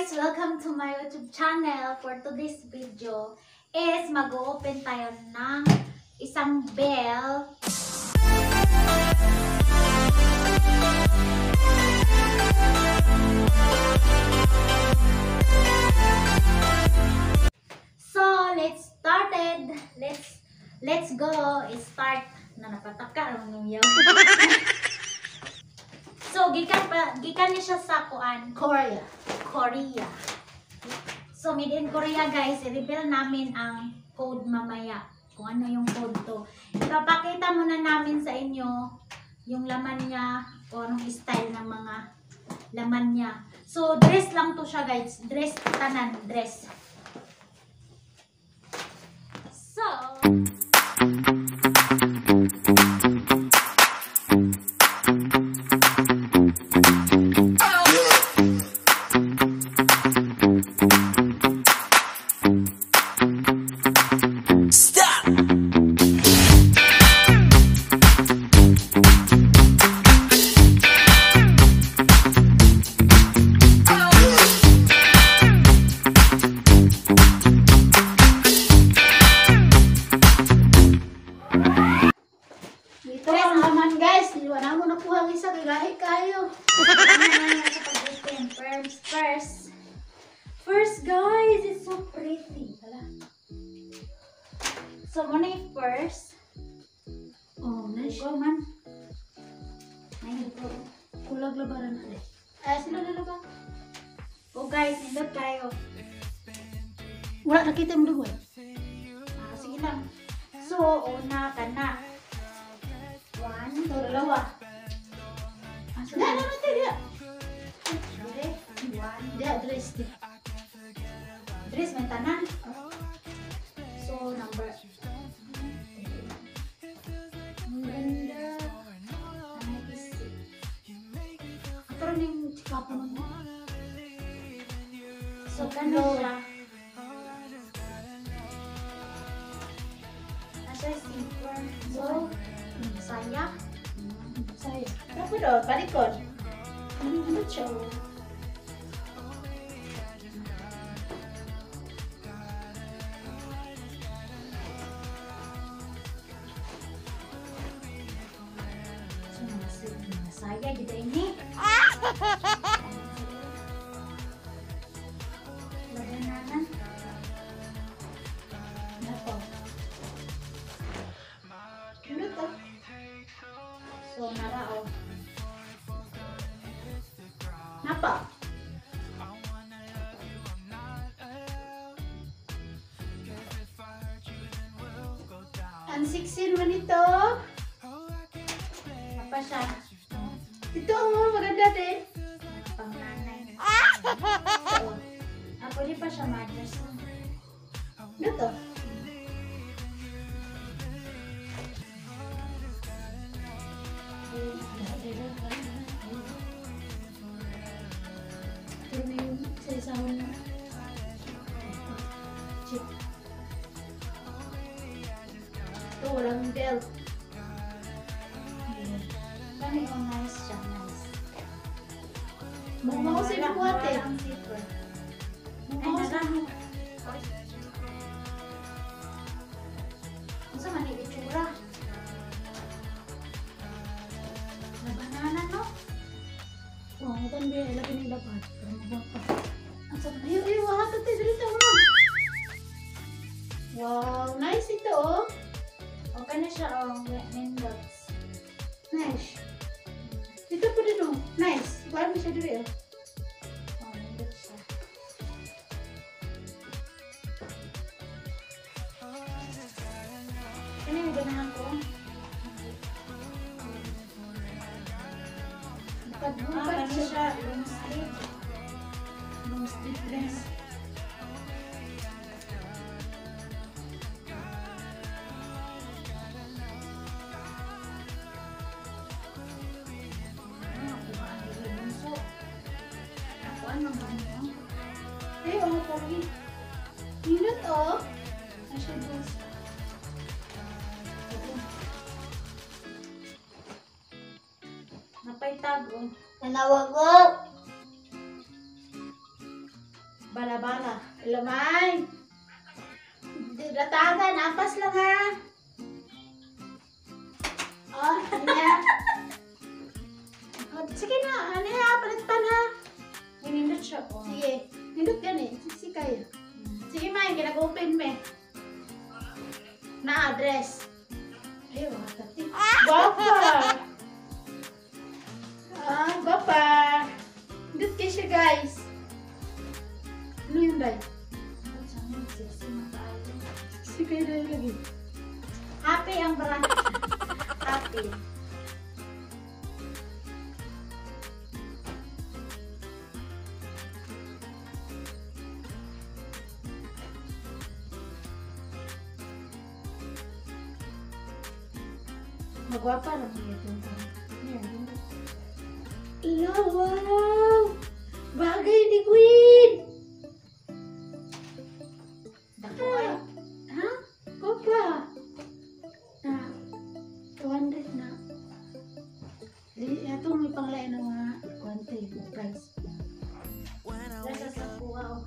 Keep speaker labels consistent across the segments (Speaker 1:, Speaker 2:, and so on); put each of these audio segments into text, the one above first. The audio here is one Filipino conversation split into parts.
Speaker 1: guys! Welcome to my YouTube channel. For today's video is mag-open tayo ng isang bell. So, let's started. Let's go. Start na napataka ang yung So, gikan niya siya sa Korea. So, made in Korea guys. I-reveal namin ang code mamaya. Kung ano yung code to. Ipapakita muna namin sa inyo yung laman niya o anong style ng mga laman niya. So, dress lang to siya guys. Dress, tanan, dress. So, First guys, it's so pretty. So muna yung first. Oh, nice. Go man. Ayun po. Kulag labaran na. Sino na ba? Oh guys, nindot tayo. Wala nakita mo doon. Sige lang. So, una ka na. 1, 2, 2. Na, tayo. 1, dress. Dress, may tanan. So, number. Ang ganda. Ito rin yung chikapo mo. So, gano'n siya. Nasa silver. So, saya. Tapos doon, palikod. Ano siya? Saya gitu ini. Bagaimana? Apa? Ini tuh. So narao. Napa? Ang 16 man ito. Apa siya? Ito ang maganda din. Panganay. So, pwede pa siya ma-adjust. Ano to? Ito na yung sa-isawan na. Chip. Ito, walang belt. Kani ko nice siya, nice. Mukha ko sa ibuhat eh. Mukha ko sa ibuhat. Masa man yung itsura? Na banana, no? Oo, mukhang ba ilagay ng dapat. Ang sarap. Ayaw, wahat ito. Dito mo. Wow, nice ito oh. Okay na siya oh. Dots. Nice. Ito po din oh. Nice. Parang siya dito eh. Oh, nandito siya. Ano yung ganahan ko? Nakadbukat siya. Long sleeve dress. Eh, ano pa rin? Yun to. Asya dress. Napay tag, oh. Nanawag ko. Bala-bala. Lamay. Datagan, ampas lang ha. Oh, niya. Oh, sige na, ano ya, palitan ha. Nindot siya po. Sige, nindot yan eh. Sige kayo. Sige May, ginag-open me. Na-address. Ayaw, makatati. Bapa! Bapa! Nindot kayo siya guys. Ano yun dahil? Sige kayo dahil lagi. Happy ang brand. Happy. Magwapa na po itong wow! Bagay ni Queen! Dako ay. Ha? Papa! 200 na. Ito may panglain ng mga 1 price. Nasa sa kuha.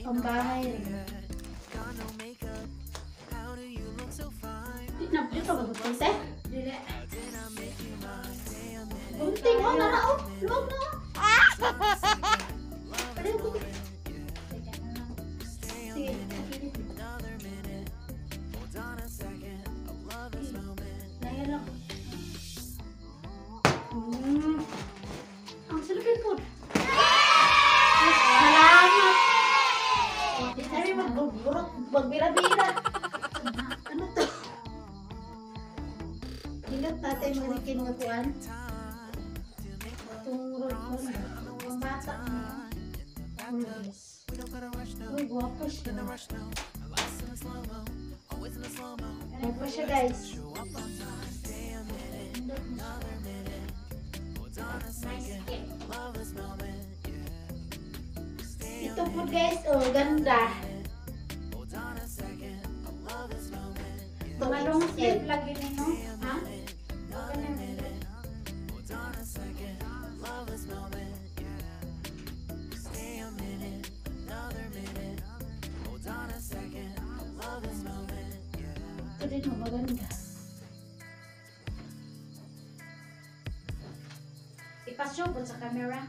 Speaker 1: Pambahay. Dito ba ito? Dili. Bunting mo na o. Luwag na. Sige. Layan ako. Ang silipin po. Salamat. Sabi magbira-bira. Ano to? Hilot natin marikin nga kuan. Itong roll-on. Ang bata mo. Uy, guwapo siya. Guwapo siya guys. Ito po guys, oh ganda. Tumalong slip lagi nino, ha? Ito din mo maganda. Ipasyo po sa camera.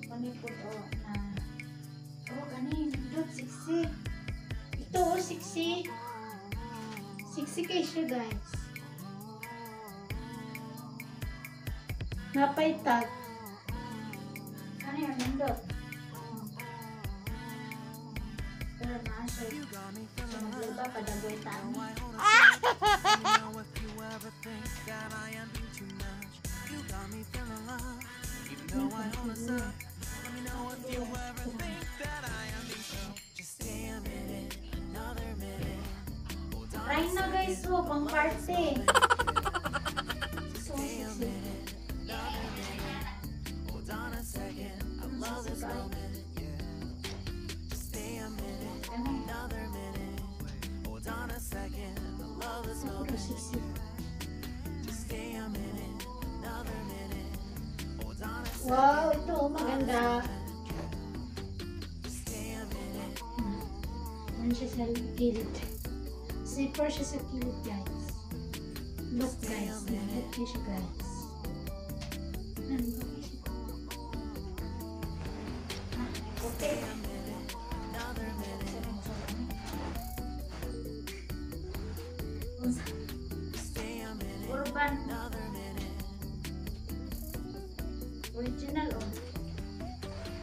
Speaker 1: Panipod o na. Oh, kanin. Dot, siksi. Ito o, siksi. Siksi kayo siya guys. Napay tag. Ano yun, nindot? Pero nasa sa magluba, padagoy tani. Try na guys, so pang party. So sexy. Wow, ito maganda. Ano siya sa gilid? Zipper siya sa gilid guys. Look guys, look siya guys. Okay. Urban. Original oh.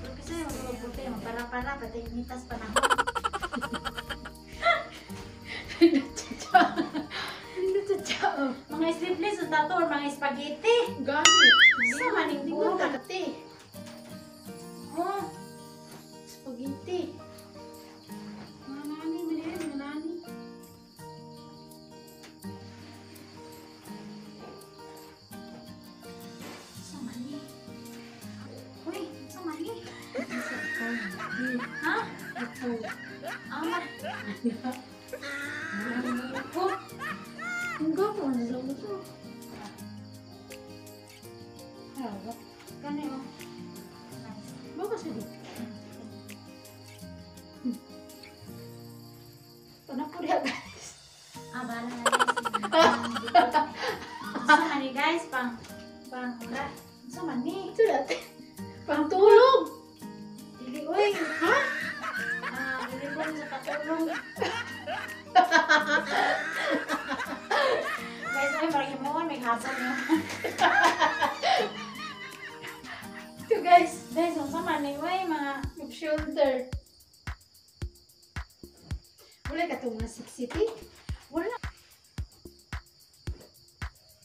Speaker 1: Pero kasi yung mga puti, para-para, pati initas panahon. Hindi totoo. Mga sleeveless, ang tato, or mga spaghetti.
Speaker 2: Gamit.
Speaker 1: Sa maning puro kati. Oh, spaghetti. Manani, manirin, manani. Sa mani. Uy, sa mani. Ha? Amat. Oh, enggak po, nalulog ito.
Speaker 2: Hawak.
Speaker 1: Gani oh.
Speaker 2: Bawa sila. Paano po rin guys?
Speaker 1: Bala na guys. Sama ni guys, pang sama ni.
Speaker 2: Ito natin. Pangtulog.
Speaker 1: Dili, uy. Ha? Dili ko sa patulong. Guys, uy, marami mo, may hasal mo.
Speaker 2: Ito guys.
Speaker 1: Guys, sama ni, uy, mga
Speaker 2: Mag-shoulder. Wala ka itong mga 6
Speaker 1: wala.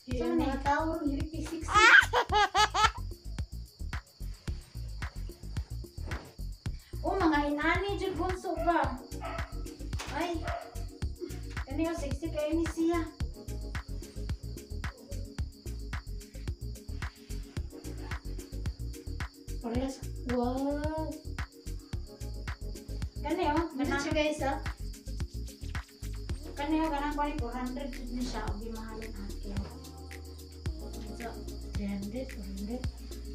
Speaker 2: Yung mga tao, hindi 6.
Speaker 1: Oh, mga inani, dyan bunso ba? Ay, kani yung sexy kayo ni siya.
Speaker 2: Parehas. Wow.
Speaker 1: Kani oh,
Speaker 2: Ganun siya guys ha.
Speaker 1: Kani oh, ganang ko ni 400 din siya, o di mahalin akin. So,
Speaker 2: 300,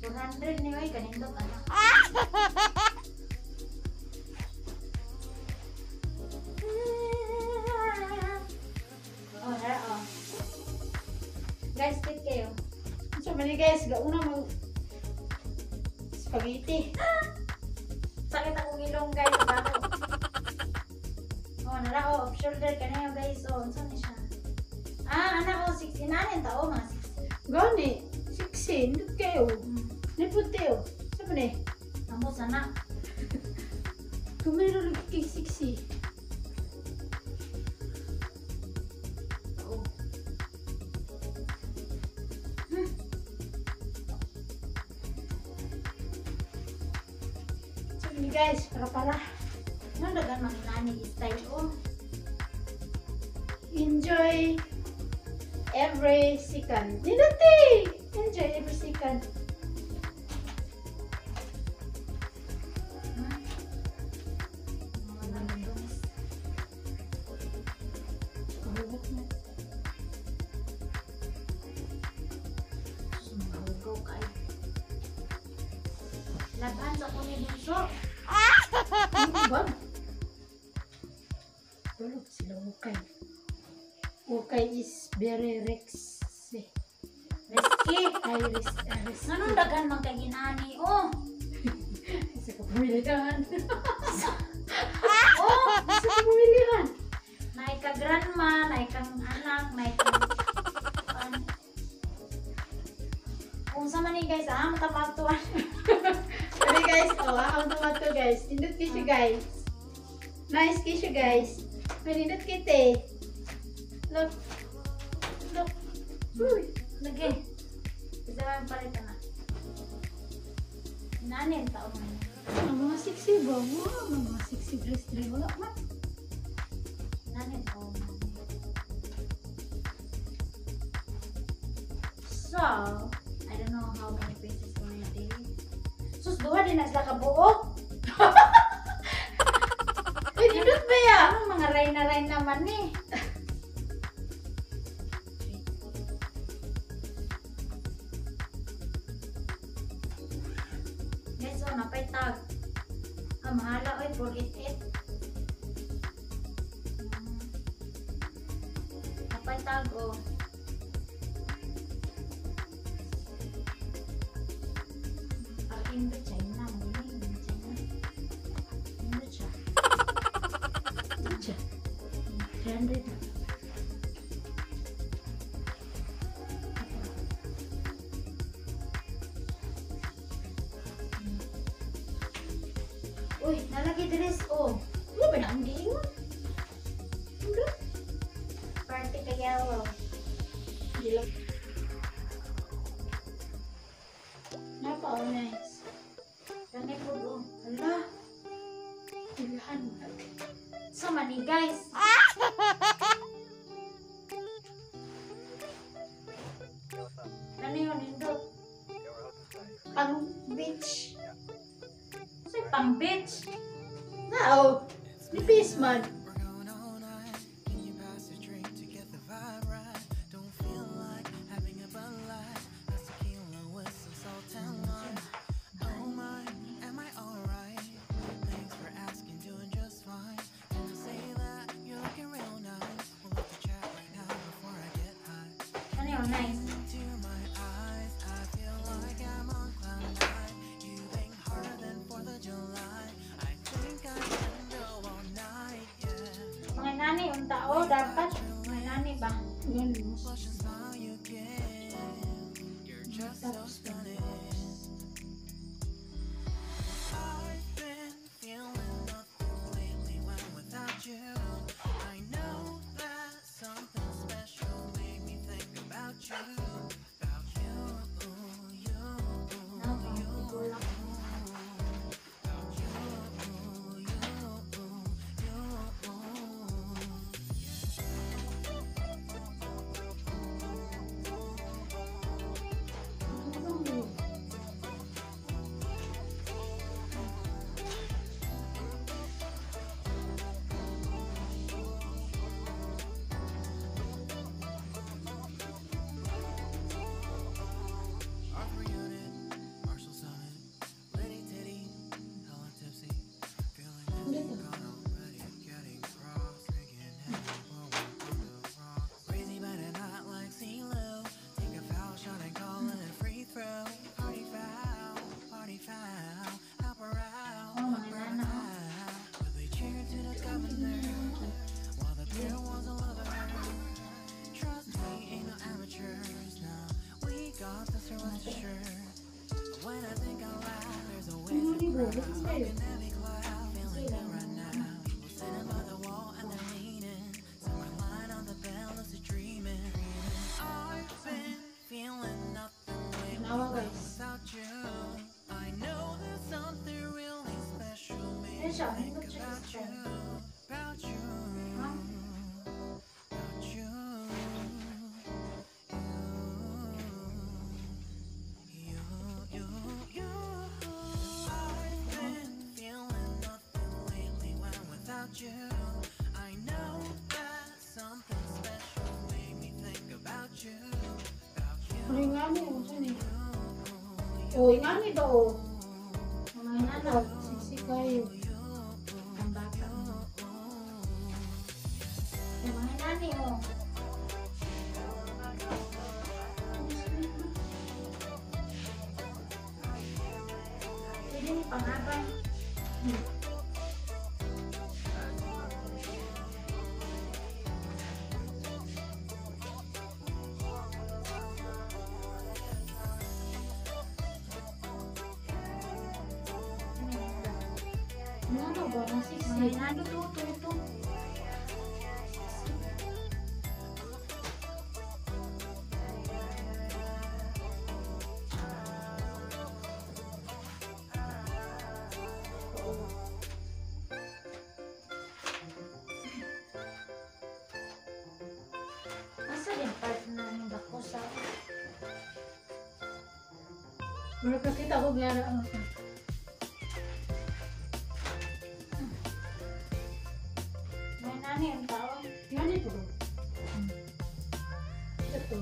Speaker 1: 400 ni Uy, kanindot anak. Oh, hara oh. Guys, take kayo.
Speaker 2: So many guys, gauna mag spaghetti.
Speaker 1: Sakit akong ilong guys, bago. Oh, nara oh, off shoulder ka na yun guys. Oh, saan na siya? Anak oh, 16 nanin tao, mga 16.
Speaker 2: Gani, 16, dito kayo. Niputi oh. Saan ni?
Speaker 1: Amo sana.
Speaker 2: Kung mayroon lagi kay 60.
Speaker 1: Oh.
Speaker 2: So many guys, para.
Speaker 1: Ano dagan makinani style oh.
Speaker 2: Enjoy every second. Ninati! Enjoy every second. Kahulog na.
Speaker 1: Sumahugaw kayo. Laban sa kuni bunso.
Speaker 2: Ano ba? Tulog sila Ukay. Ukay is very risky.
Speaker 1: Risky.
Speaker 2: Risky.
Speaker 1: Anong dagan mang kaginani oh.
Speaker 2: Isa ka pumilihan.
Speaker 1: Oh,
Speaker 2: Isa ka pumilihan.
Speaker 1: naik ka grandma, naik kang anak, naik kang kung sama ni guys, matamagtuan.
Speaker 2: Sorry guys, ang tomato guys. Indot kisyo guys. Nice kisyo guys. Manindot kite. Look. Look. Uy.
Speaker 1: Lagi. Isa lang palit na. Nanin taon na.
Speaker 2: Ang mga sexy ba? Wow, ang mga sexy dress dre. Wala man.
Speaker 1: Nanin taon na. So, I don't know how many pieces already. Sus, duha din na sila kabuok.
Speaker 2: Uy, nindot ba ya?
Speaker 1: Anong mga rain naman eh. Guys, so napay tag. Mahala oy 488. Napay tag oh. Indot China mo ni China. Indot siya.
Speaker 2: Indot siya. 300 na.
Speaker 1: Uy, nalagi dress oh.
Speaker 2: Ano ba na ang giingon? Indot.
Speaker 1: Party ka yellow.
Speaker 2: Dilag. Napa, nice.
Speaker 1: Kani po oh. Hala.
Speaker 2: Ilahan mo.
Speaker 1: So mani guys. Kani yun indot.
Speaker 2: Pang beach.
Speaker 1: Kasi pang beach.
Speaker 2: Now, nipis man.
Speaker 1: nice. Mga nani, yung tao, dapat. Mga nani ba?
Speaker 2: Yan mo. Tapos na. Nawa guys.
Speaker 1: Ano siya? Ano siya? Ha?
Speaker 2: Ano yung ngani? Ano siya ni? Oh, yung ngani daw.
Speaker 1: Mga nana.
Speaker 2: Siksi kayo.
Speaker 1: Ang bata. Yung mga nani, oh. Pwede ni pangabay.
Speaker 2: Ano ba?
Speaker 1: Mga
Speaker 2: Siksi.
Speaker 1: nano to. Asa din part na yung bako sa...
Speaker 2: Baru kita ko gara.
Speaker 1: May nani ang tao.
Speaker 2: Ngani to. Ito.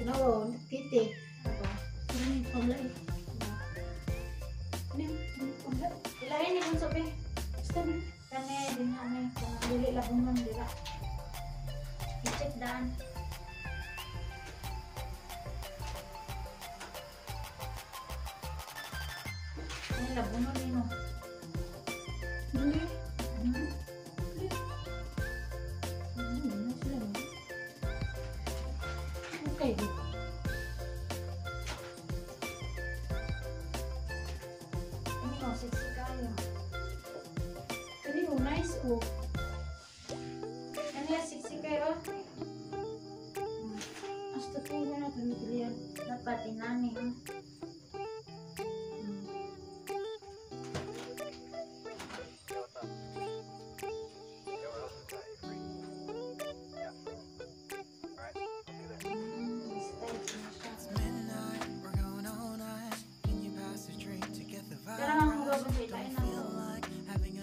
Speaker 2: Nawa, kiti.
Speaker 1: Ano?
Speaker 2: Ini pamlay. Ini pamlay.
Speaker 1: Ilahin ni kung sabi.
Speaker 2: Basta na.
Speaker 1: Kani din namin kung dili labunan dila. I-check daan. Ay, labunan din o.
Speaker 2: Dali.
Speaker 1: Hmm?
Speaker 2: Okay.
Speaker 1: Ano mo, sexy kayo.
Speaker 2: Kani oh, nice oh.
Speaker 1: Ano yung sexy kayo?
Speaker 2: Hasta ko na pilihan.
Speaker 1: Dapat inani.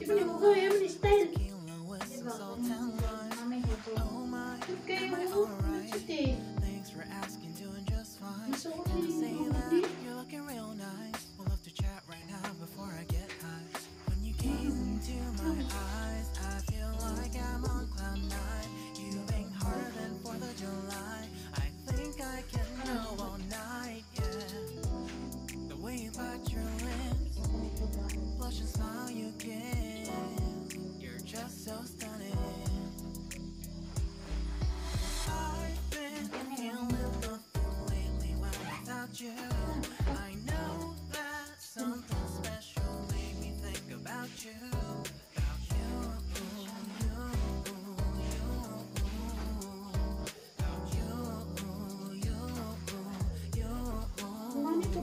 Speaker 2: Di ba mo kaya man style? Okay oh. Nasuot din mo.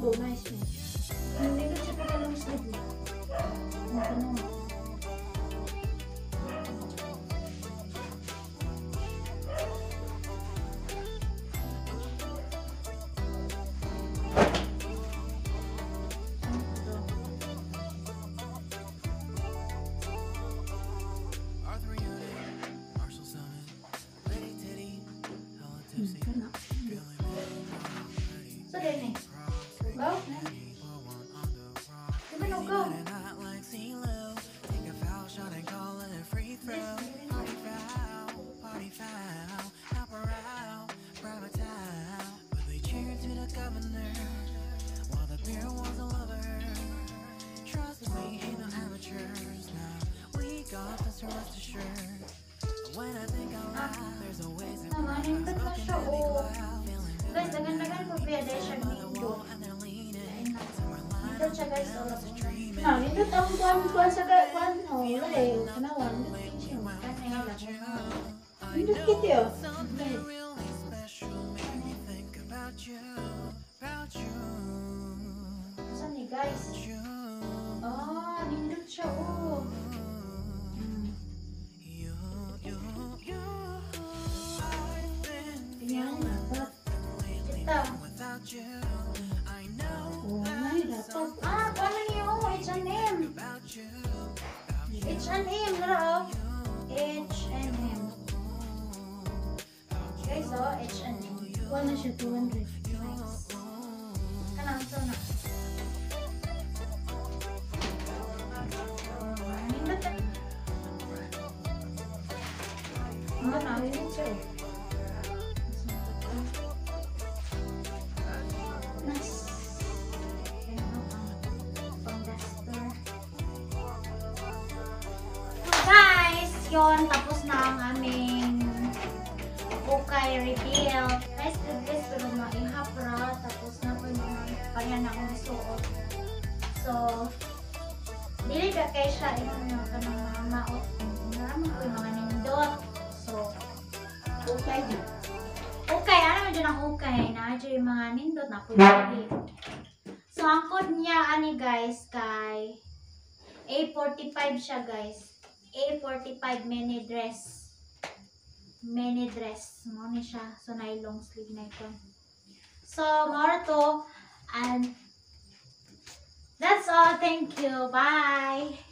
Speaker 2: Oh, nice man. Hindi ko siya pala long sleeve. Ano? So din eh. Go. Come on, go. Namanin ka na siya, oh. Guys, dagan-dagan po biya dahil siya nito. Nito siya guys, oh. Nito ang kuwan sa kuwan, oh. Wala eh, kanawan. Nito kiti, oh. Saan ni guys? Oh, nindot siya, oh. Tingnan dapat. Ito. Oh, may dapat. Ah, paano niyo? H&M. H&M, laro. H&M. Guys, oh, H&M. Kuha na siya, 200. Nice. Kanang ito na. Ang gana, yun siya. Nice. So guys, yun, tapos na ang aming Ukay reveal. Nice good guys, pero maihapra. Tapos na po yung mga panyan akong isuot. So, dili ba kayo siya yung kanang mga maot. Maraming po yung mga nindot. So, ukay din. Okay, ano dyan ang ukay? Na-adyo yung mga nindot na po yung so, ang code niya, ani guys, kay A45 siya guys. A45 mini dress. Mini dress. Muna siya. So, na-long sleeve na ito. So, more to. And, that's all. Thank you. Bye!